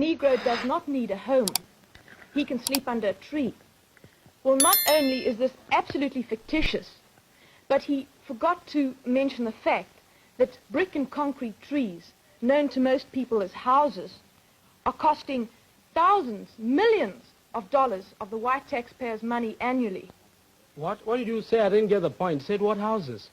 Negro does not need a home. He can sleep under a tree. Well, not only is this absolutely fictitious, but he forgot to mention the fact that brick and concrete trees, known to most people as houses, are costing thousands, millions of dollars of the white taxpayers' money annually. What did you say? I didn't get the point. You said what houses?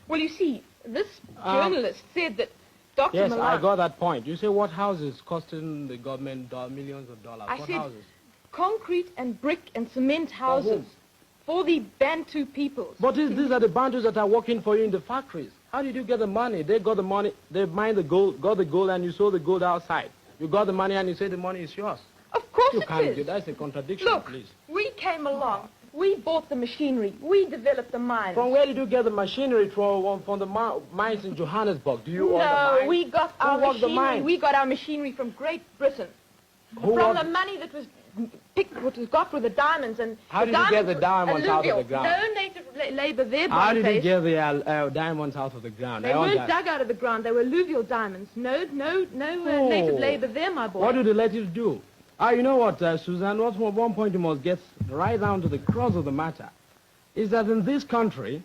Well, you see, this journalist said that Dr. Yes, Melanin... I got that point. You say what houses costing the government millions of dollars? I what said houses? Concrete and brick and cement houses for the Bantu peoples. But these are the Bantus that are working for you in the factories. How did you get the money? They got the money, they mined the gold, got the gold, and you sold the gold outside. You got the money and you say the money is yours. Of course You it can't is. do that's a contradiction, Look, please. we came along. We bought the machinery. We developed the mines. From where did you get the machinery from the mines in Johannesburg? Do you own the No, mines? we got our Who worked the machinery. mines? We got our machinery from Great Britain. Who From worked- the money that was picked, what was got with the diamonds and How the did you get the were diamonds out of the alluvial. ground? No native labor there. How did you Boniface. get the diamonds out of the ground? They I weren't want dug out of the ground. They were alluvial diamonds. No native labor there, my boy. What do the relatives do? You know what, Suzanne, one point you must get right down to the crux of the matter, is that in this country,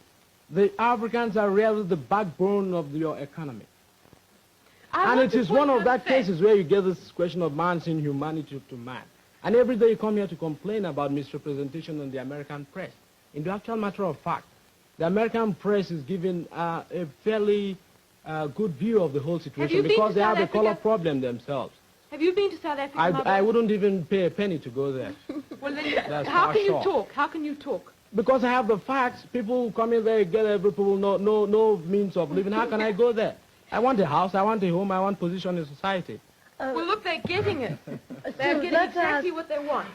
the Africans are really the backbone of your economy. And it is one of that cases where you get this question of man's inhumanity to man. And every day you come here to complain about misrepresentation in the American press. In the actual matter of fact, the American press is giving a fairly good view of the whole situation because they have a color problem themselves. Have you been to South Africa, my boy? I wouldn't even pay a penny to go there. Well, then, how can you talk? How can you talk? Because I have the facts. People come in there, get every people, no means of living. How can I go there? I want a house, I want a home, I want position in society. Well, look, they're getting it. They're getting exactly what they want.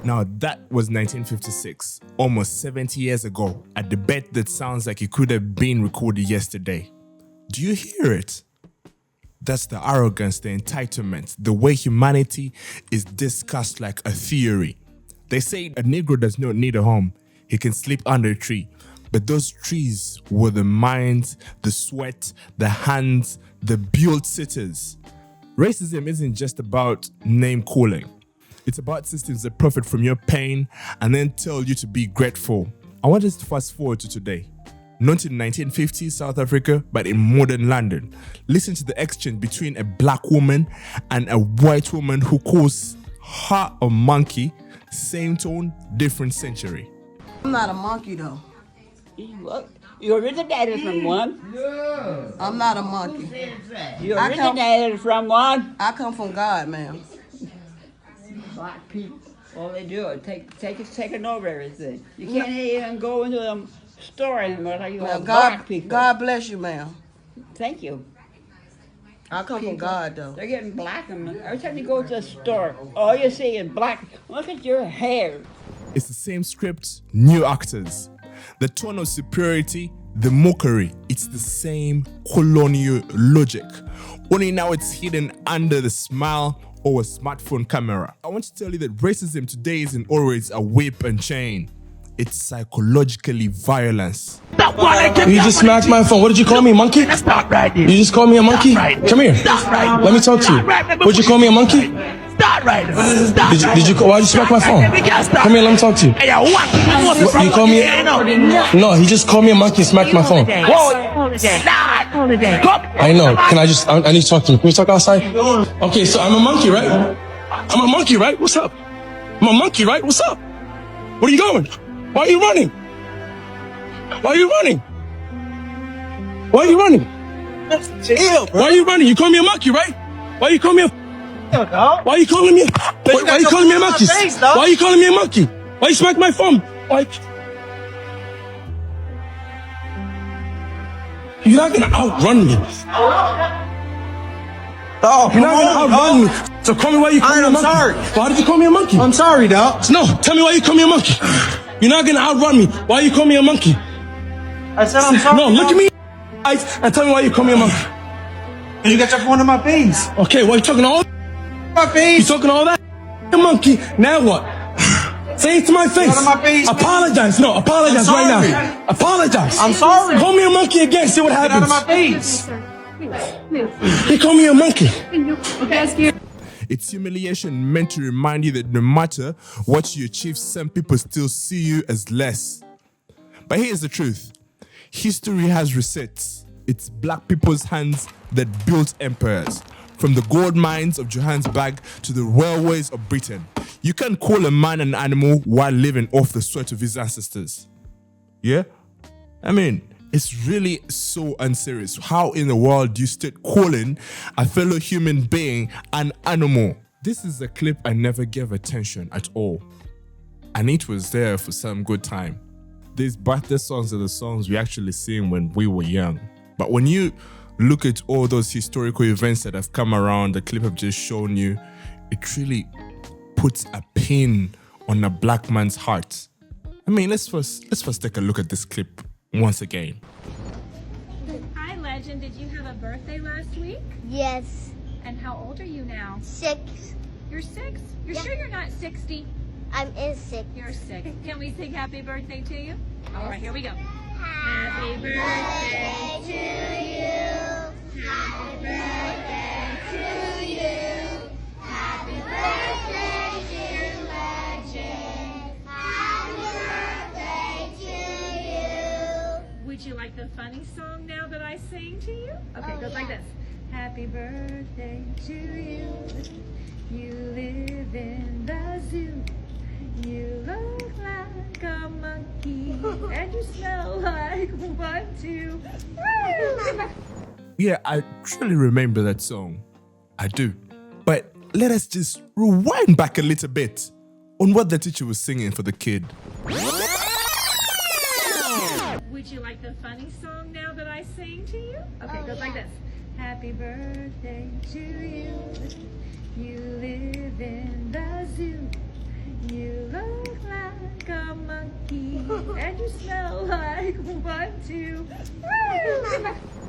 Now that was 1956, almost 70 years ago, a debate that sounds like it could have been recorded yesterday. Do you hear it? That's the arrogance, the entitlement, the way humanity is discussed like a theory. They say a Negro does not need a home. He can sleep under a tree. But those trees were the minds, the sweat, the hands, the built sitters. Racism isn't just about name calling. It's about systems that profit from your pain and then tell you to be grateful. I want us to fast forward to today. Not in 1950s South Africa, but in modern London. Listen to the exchange between a black woman and a white woman who calls her a monkey. Same tone, different century. I'm not a monkey though. You originated from one. Yeah. I'm not a monkey. You originated from one. I come from God, ma'am. Black people, all they do is taking over everything. You can't even go into them store anymore like you have black people. God bless you, ma'am. Thank you. I come from God though. They're getting black. Every time you go to the store, all you see is black. Look at your hair. It's the same script, new actors. The tone of superiority, the mockery, it's the same colonial logic. Only now it's hidden under the smile or a smartphone camera. I want to tell you that racism today isn't always a whip and chain. It's psychologically violence. You just smacked my phone. What did you call me, monkey? That's not right, dude. You just called me a monkey? Come here. Right. Let me talk to you. Would you call me a monkey? Stop right now. Did you call? Why'd you smack my phone? Come here, let me talk to you. Hey, yo, what? You call me? No, he just called me a monkey and smacked my phone. Hold it down. I know. Can I just? I need to talk to him. Can we talk outside? Okay, so I'm a monkey, right? I'm a monkey, right? What's up? I'm a monkey, right? What's up? Where are you going? Why are you running? Why are you running? Why are you running? Why are you running? You call me a monkey, right? Why you call me a? Why are you calling me? Why are you calling me a monkey? Why are you calling me a monkey? Why you smack my phone? Why? You're not gonna outrun me. Oh, you're not gonna outrun me. So call me why you call me a monkey. I'm sorry. Why did you call me a monkey? I'm sorry, dog. No, tell me why you call me a monkey. You're not gonna outrun me. Why you call me a monkey? I said I'm sorry. No, look at me and tell me why you call me a monkey. And you got your phone in my face. Okay, what you talking all? My face. You talking all that? A monkey. Now what? Say it to my face. Not in my face. Apologize. No, apologize right now. Apologize. I'm sorry. Call me a monkey again. See what happens. Get out of my face. He called me a monkey. It's humiliation meant to remind you that no matter what you achieve, some people still see you as less. But here's the truth. History has resets. It's black people's hands that built empires. From the gold mines of Johannesburg to the railways of Britain. You can't call a man an animal while living off the sweat of his ancestors. Yeah? I mean, it's really so unserious. How in the world do you start calling a fellow human being an animal? This is a clip I never gave attention at all. And it was there for some good time. These birthday songs are the songs we actually sing when we were young. But when you look at all those historical events that have come around, the clip I've just shown you, it really puts a pin on a black man's heart. I mean, let's first take a look at this clip once again. Hi, Legend. Did you have a birthday last week? Yes. And how old are you now? 6. You're 6? You're Yeah. sure you're not 60? I'm in 6. You're 6. Can we sing happy birthday to you? All right, here we go. Happy birthday to you. Happy birthday to you. Happy birthday, dear Legend. Happy birthday to you. Would you like the funny song now that I sing to you? Okay, it goes like this. Happy birthday to you. You live in the zoo. You look like a monkey, and you smell like one, two. Yeah, I truly remember that song. I do. But let us just rewind back a little bit on what the teacher was singing for the kid. Would you like the funny song now that I sing to you? Okay, it goes like this. Happy birthday to you. You live in the zoo. You look like a monkey, and you smell like one, two.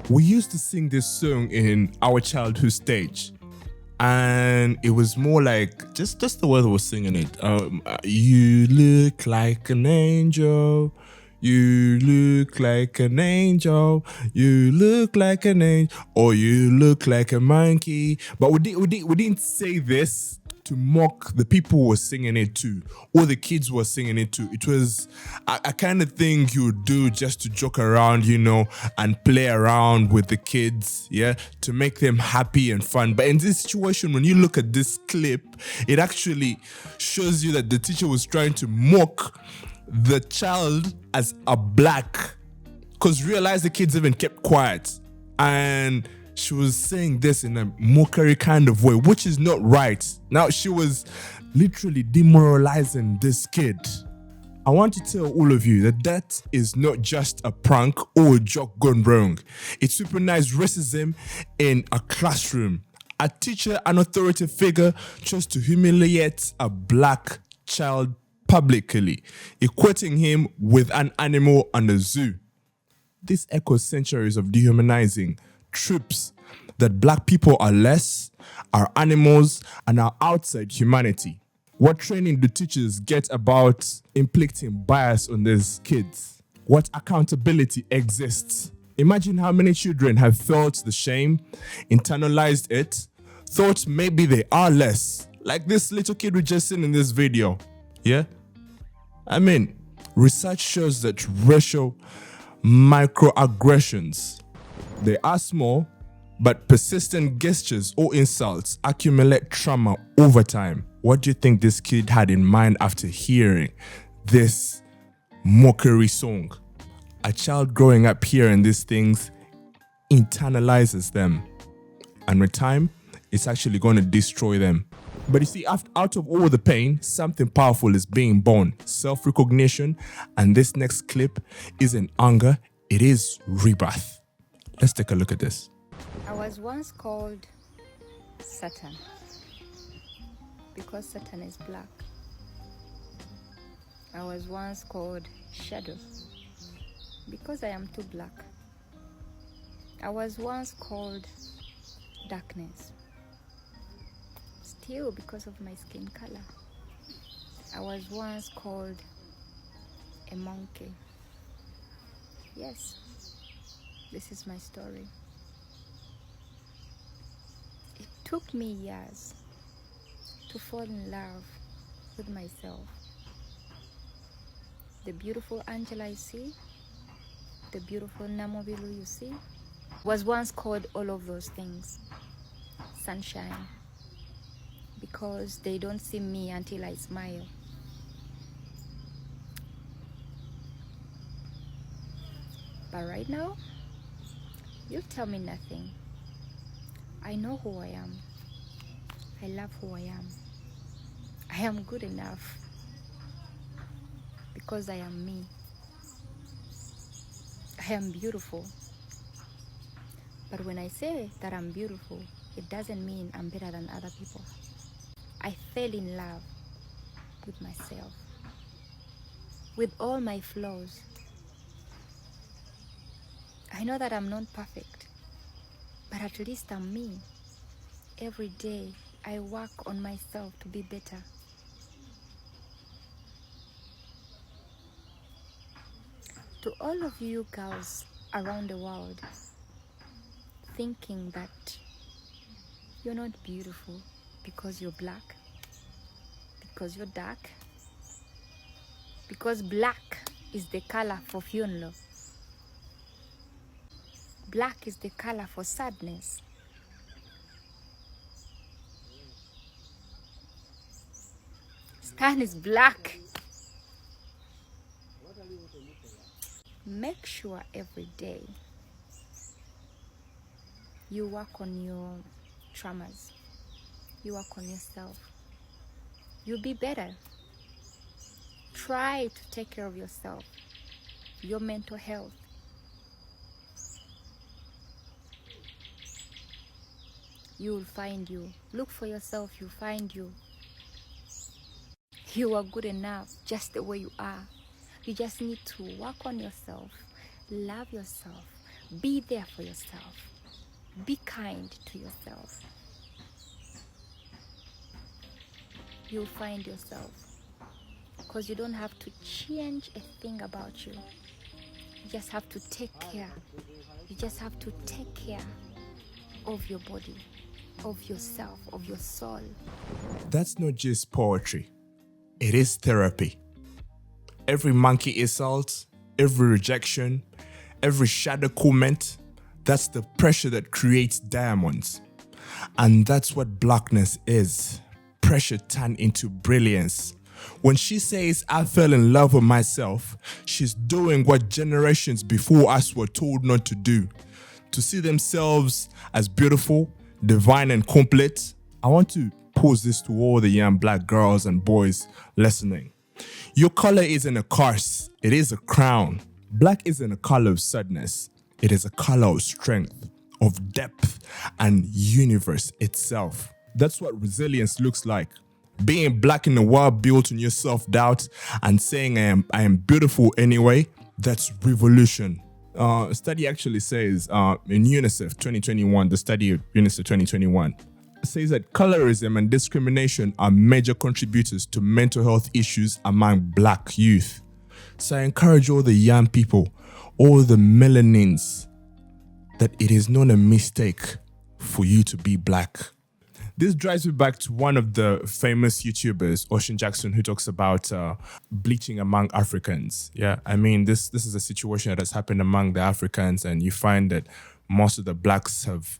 We used to sing this song in our childhood stage. And it was more like, just the way they were singing it. You look like an angel. You look like an angel. You look like an angel. Or you look like a monkey. But we didn't say this to mock the people who were singing it too, or the kids were singing it too. It was a kind of thing you would do just to joke around, you know, and play around with the kids, yeah, to make them happy and fun. But in this situation, when you look at this clip, it actually shows you that the teacher was trying to mock the child as a black, because realize the kids even kept quiet, and she was saying this in a mockery kind of way, which is not right. Now, she was literally demoralizing this kid. I want to tell all of you that that is not just a prank or a joke gone wrong. It's weaponized racism in a classroom. A teacher, an authority figure, chose to humiliate a black child publicly, equating him with an animal in the zoo. This echoes centuries of dehumanizing trips that black people are less, are animals, and are outside humanity. What training do teachers get about inflicting bias on these kids? What accountability exists? Imagine how many children have felt the shame, internalized it, thought maybe they are less, like this little kid we just seen in this video. Yeah? I mean, research shows that racial microaggressions, they are small, but persistent gestures or insults accumulate trauma over time. What do you think this kid had in mind after hearing this mockery song? A child growing up hearing these things internalizes them. And with time, it's actually going to destroy them. But you see, out of all the pain, something powerful is being born. Self-recognition. And this next clip isn't anger, it is rebirth. Let's take a look at this. I was once called Satan because Satan is black. I was once called Shadow because I am too black. I was once called Darkness, still because of my skin color. I was once called a monkey. Yes, this is my story. It took me years to fall in love with myself. The beautiful Angela you see, the beautiful Namobilu you see, was once called all of those things. Sunshine. Because they don't see me until I smile. But right now, you tell me nothing. I know who I am. I love who I am. I am good enough. Because I am me. I am beautiful. But when I say that I'm beautiful, it doesn't mean I'm better than other people. I fell in love with myself. With all my flaws. I know that I'm not perfect, but at least I'm me. Every day, I work on myself to be better. To all of you girls around the world, thinking that you're not beautiful because you're black, because you're dark, because black is the color for funeral. Black is the color for sadness. Skin is black. Make sure every day you work on your traumas. You work on yourself. You'll be better. Try to take care of yourself, your mental health. You will find you. Look for yourself, you'll find you. You are good enough just the way you are. You just need to work on yourself, love yourself, be there for yourself, be kind to yourself. You'll find yourself, because you don't have to change a thing about you. You just have to take care. You just have to take care of your body, of yourself, of your soul. That's not just poetry. It is therapy. Every monkey insult, every rejection, every shadow comment, that's the pressure that creates diamonds. And that's what blackness is. Pressure turned into brilliance. When she says, I fell in love with myself, she's doing what generations before us were told not to do. To see themselves as beautiful, divine and complete. I want to pose this to all the young black girls and boys listening. Your color isn't a curse, it is a crown. Black isn't a color of sadness, it is a color of strength, of depth and universe itself. That's what resilience looks like. Being black in a world built on your self-doubt and saying I am beautiful anyway, that's revolution. A study actually says in UNICEF 2021, the study of UNICEF 2021, says that colorism and discrimination are major contributors to mental health issues among black youth. So I encourage all the young people, all the melanins, that it is not a mistake for you to be black. This drives me back to one of the famous YouTubers, Ocean Jackson, who talks about bleaching among Africans. Yeah, I mean, this is a situation that has happened among the Africans, and you find that most of the blacks have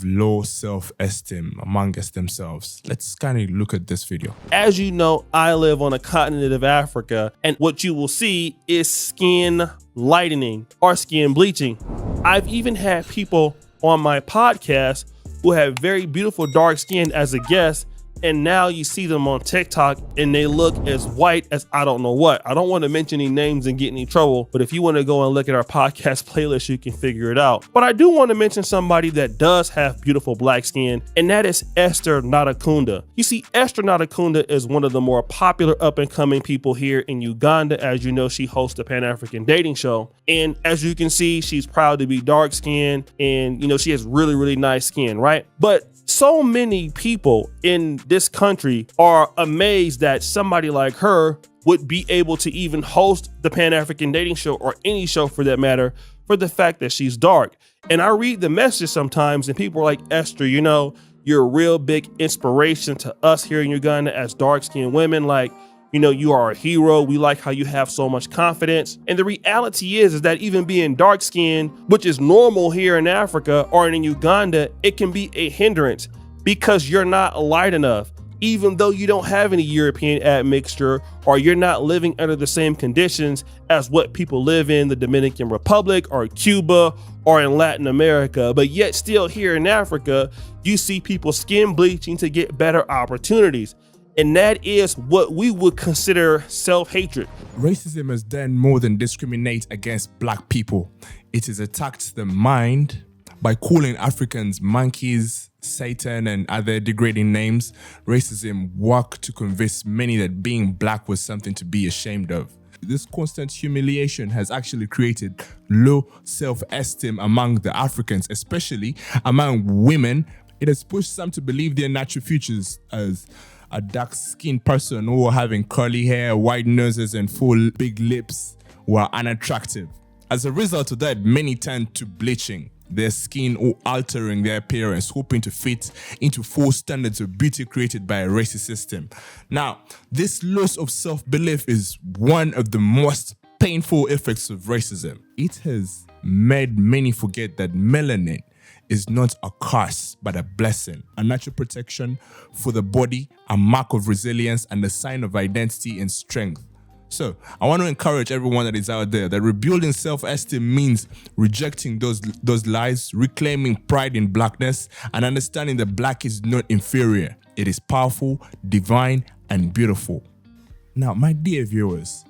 low self-esteem amongst themselves. Let's kind of look at this video. As you know, I live on a continent of Africa, and what you will see is skin lightening or skin bleaching. I've even had people on my podcast who have very beautiful dark skin as a guest, and now you see them on TikTok and they look as white as I don't know what. I don't want to mention any names and get any trouble, but if you want to go and look at our podcast playlist, you can figure it out. But I do want to mention somebody that does have beautiful black skin, and that is Esther Natakunda. You see, Esther Natakunda is one of the more popular up-and-coming people here in Uganda. As you know, she hosts the Pan-African dating show. And as you can see, she's proud to be dark-skinned, and you know, she has really, really nice skin, right? But so many people in this country are amazed that somebody like her would be able to even host the Pan-African dating show, or any show for that matter, for the fact that she's dark. And I read the message sometimes and people are like, Esther, you know, you're a real big inspiration to us here in Uganda as dark-skinned women. Like, you know, you are a hero. We like how you have so much confidence. And the reality is that even being dark-skinned, which is normal here in Africa or in Uganda, it can be a hindrance because you're not light enough. Even though you don't have any European admixture or you're not living under the same conditions as what people live in the Dominican Republic or Cuba or in Latin America, but yet still here in Africa, you see people skin bleaching to get better opportunities. And that is what we would consider self-hatred. Racism has done more than discriminate against black people. It has attacked the mind by calling Africans monkeys, Satan, and other degrading names. Racism worked to convince many that being black was something to be ashamed of. This constant humiliation has actually created low self-esteem among the Africans, especially among women. It has pushed some to believe their natural futures as a dark-skinned person or having curly hair, wide noses, and full big lips were unattractive. As a result of that, many turned to bleaching their skin or altering their appearance, hoping to fit into false standards of beauty created by a racist system. Now, this loss of self-belief is one of the most painful effects of racism. It has made many forget that melanin is not a curse, but a blessing, a natural protection for the body, a mark of resilience, and a sign of identity and strength. So I want to encourage everyone that is out there that rebuilding self-esteem means rejecting those lies, reclaiming pride in blackness, and understanding that black is not inferior. It is powerful, divine, and beautiful. Now, my dear viewers,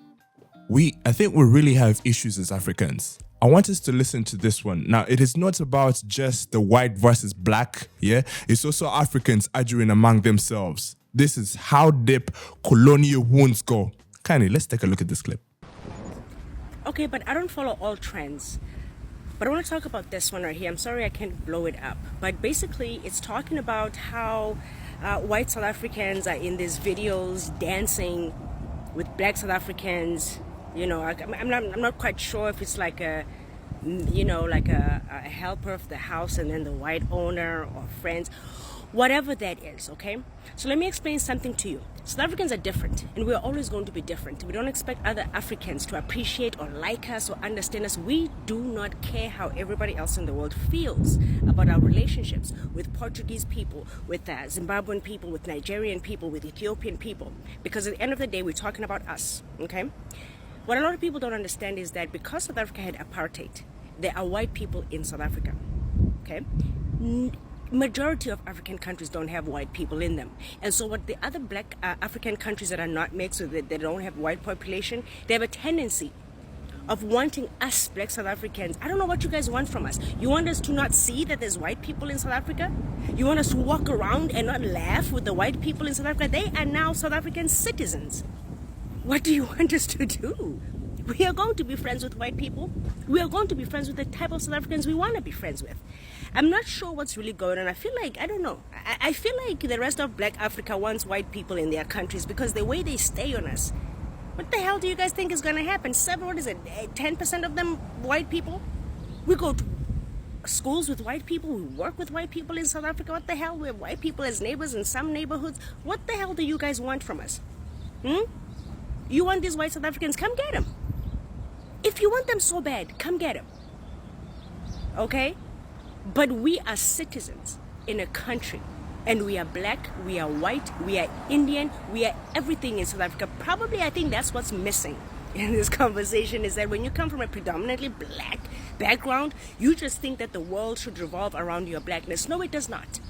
I think we really have issues as Africans. I want us to listen to this one. Now, it is not about just the white versus black, yeah? It's also Africans arguing among themselves. This is how deep colonial wounds go. Kindly, let's take a look at this clip. Okay, but I don't follow all trends. But I want to talk about this one right here. I'm sorry I can't blow it up. But basically, it's talking about how white South Africans are in these videos dancing with black South Africans. You know, I'm not quite sure if it's like a helper of the house and then the white owner or friends. Whatever that is, okay? So let me explain something to you. South Africans are different, and we're always going to be different. We don't expect other Africans to appreciate or like us or understand us. We do not care how everybody else in the world feels about our relationships with Portuguese people, with Zimbabwean people, with Nigerian people, with Ethiopian people. Because at the end of the day, we're talking about us, okay? What a lot of people don't understand is that because South Africa had apartheid, there are white people in South Africa, okay? Majority of African countries don't have white people in them. And so what the other black African countries that are not mixed, so that they don't have white population, they have a tendency of wanting us black South Africans. I don't know what you guys want from us. You want us to not see that there's white people in South Africa? You want us to walk around and not laugh with the white people in South Africa? They are now South African citizens. What do you want us to do? We are going to be friends with white people. We are going to be friends with the type of South Africans we want to be friends with. I'm not sure what's really going on. I feel like, I don't know. I feel like the rest of black Africa wants white people in their countries because the way they stay on us. What the hell do you guys think is going to happen? 10% of them white people? We go to schools with white people. We work with white people in South Africa. What the hell? We have white people as neighbors in some neighborhoods. What the hell do you guys want from us? You want these white South Africans? Come get them. If you want them so bad, come get them. Okay? But we are citizens in a country, and we are black, we are white, we are Indian, we are everything in South Africa. Probably, I think that's what's missing in this conversation, is that when you come from a predominantly black background, you just think that the world should revolve around your blackness. No, it does not.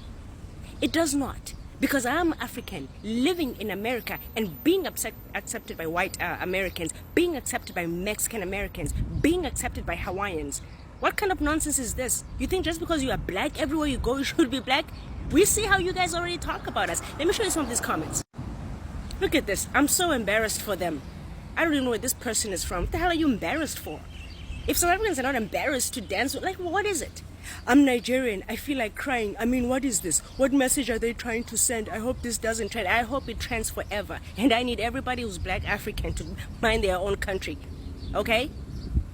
It does not. Because I'm African, living in America and being accepted by white Americans, being accepted by Mexican Americans, being accepted by Hawaiians. What kind of nonsense is this? You think just because you are black, everywhere you go, you should be black? We see how you guys already talk about us. Let me show you some of these comments. Look at this. I'm so embarrassed for them. I don't even know where this person is from. What the hell are you embarrassed for? If South Africans are not embarrassed to dance, like, what is it? I'm Nigerian. I feel like crying. I mean, what is this? What message are they trying to send? I hope this doesn't trend. I hope it trends forever. And I need everybody who's black African to mind their own country. Okay?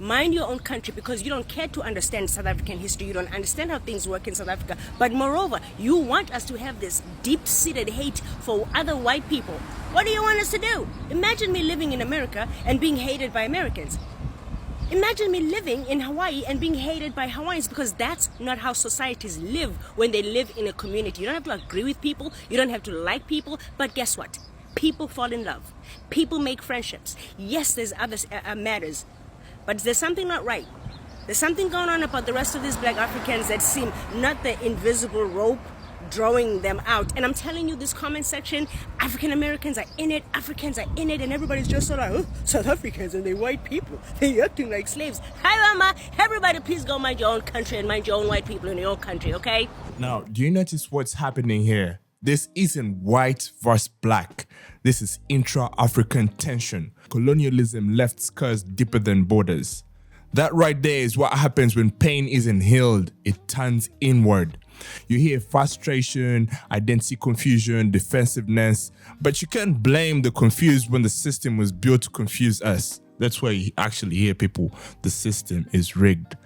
mind your own country because you don't care to understand South African history. You don't understand how things work in South Africa. But moreover, you want us to have this deep-seated hate for other white people. What do you want us to do? Imagine me living in America and being hated by Americans. Imagine me living in Hawaii and being hated by Hawaiians, because that's not how societies live when they live in a community. You don't have to agree with people. You don't have to like people. But guess what? People fall in love. People make friendships. Yes, there's other matters. But there's something not right. There's something going on about the rest of these black Africans that seem not the invisible rope drawing them out. And I'm telling you, this comment section, African Americans are in it, Africans are in it, and everybody's just so like, oh, South Africans and they white people, they acting like slaves. Hi, Mama. Everybody, please go mind your own country and mind your own white people in your own country, okay? Now, do you notice what's happening here? This isn't white versus black. This is intra-African tension. Colonialism left scars deeper than borders. That right there is what happens when pain isn't healed. It turns inward. You hear frustration, identity confusion, defensiveness, but you can't blame the confused when the system was built to confuse us. That's why you actually hear people, the system is rigged.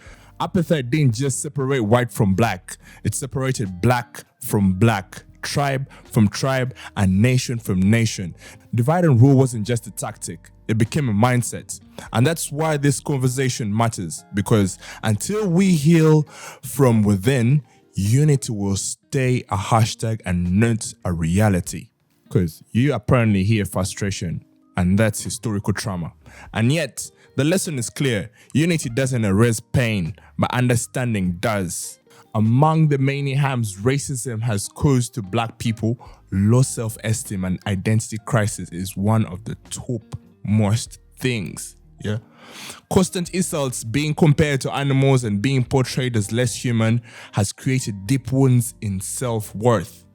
Apartheid didn't just separate white from black. It separated black from black, tribe from tribe, and nation from nation. Divide and rule wasn't just a tactic. It became a mindset. And that's why this conversation matters, because until we heal from within, unity will stay a hashtag and not a reality. Because you apparently hear frustration, and that's historical trauma. And yet, the lesson is clear. Unity doesn't erase pain, but understanding does. Among the many harms racism has caused to black people, low self-esteem and identity crisis is one of the topmost things. Yeah. Constant insults, being compared to animals and being portrayed as less human has created deep wounds in self-worth.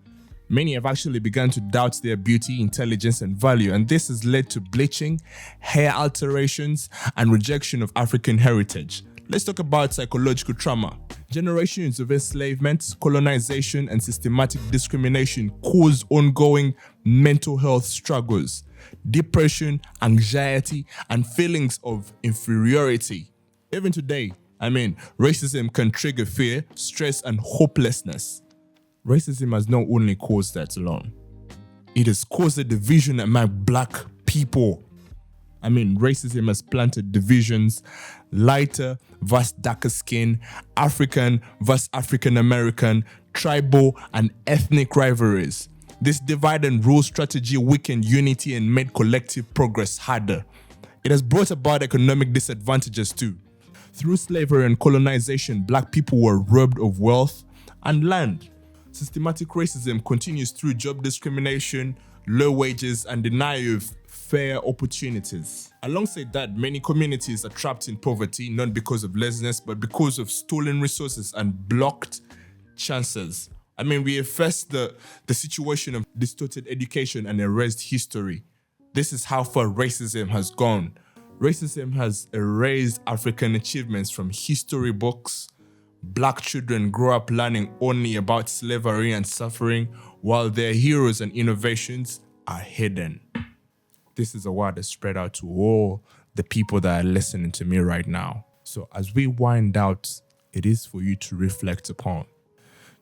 Many have actually begun to doubt their beauty, intelligence, and value, and this has led to bleaching, hair alterations, and rejection of African heritage. Let's talk about psychological trauma. Generations of enslavement, colonization, and systematic discrimination cause ongoing mental health struggles, depression, anxiety, and feelings of inferiority. Even today, racism can trigger fear, stress, and hopelessness. Racism has not only caused that alone. It has caused a division among black people. Racism has planted divisions, lighter versus darker skin, African versus African American, tribal and ethnic rivalries. This divide and rule strategy weakened unity and made collective progress harder. It has brought about economic disadvantages too. Through slavery and colonization, black people were robbed of wealth and land. Systematic racism continues through job discrimination, low wages, and denial of fair opportunities. Alongside that, many communities are trapped in poverty, not because of laziness, but because of stolen resources and blocked chances. We have faced the situation of distorted education and erased history. This is how far racism has gone. Racism has erased African achievements from history books. Black children grow up learning only about slavery and suffering, while their heroes and innovations are hidden. This is a word that's spread out to all the people that are listening to me right now. So as we wind out, it is for you to reflect upon.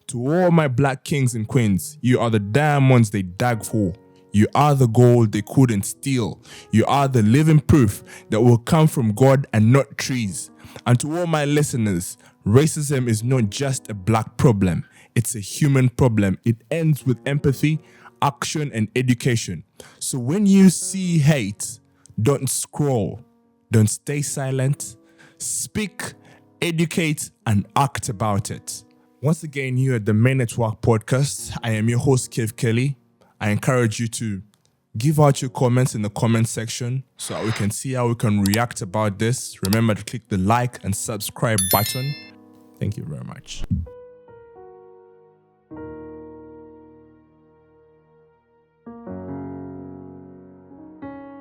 To all my black kings and queens, you are the diamonds they dug for. You are the gold they couldn't steal. You are the living proof that will come from God and not trees. And to all my listeners, racism is not just a black problem. It's a human problem. It ends with empathy, action, and education. So when you see hate, don't scroll. Don't stay silent. Speak, educate, and act about it. Once again, here at the Main Network Podcast, I am your host, Kev Kelly. I encourage you to give out your comments in the comment section so that we can see how we can react about this. Remember to click the like and subscribe button. Thank you very much.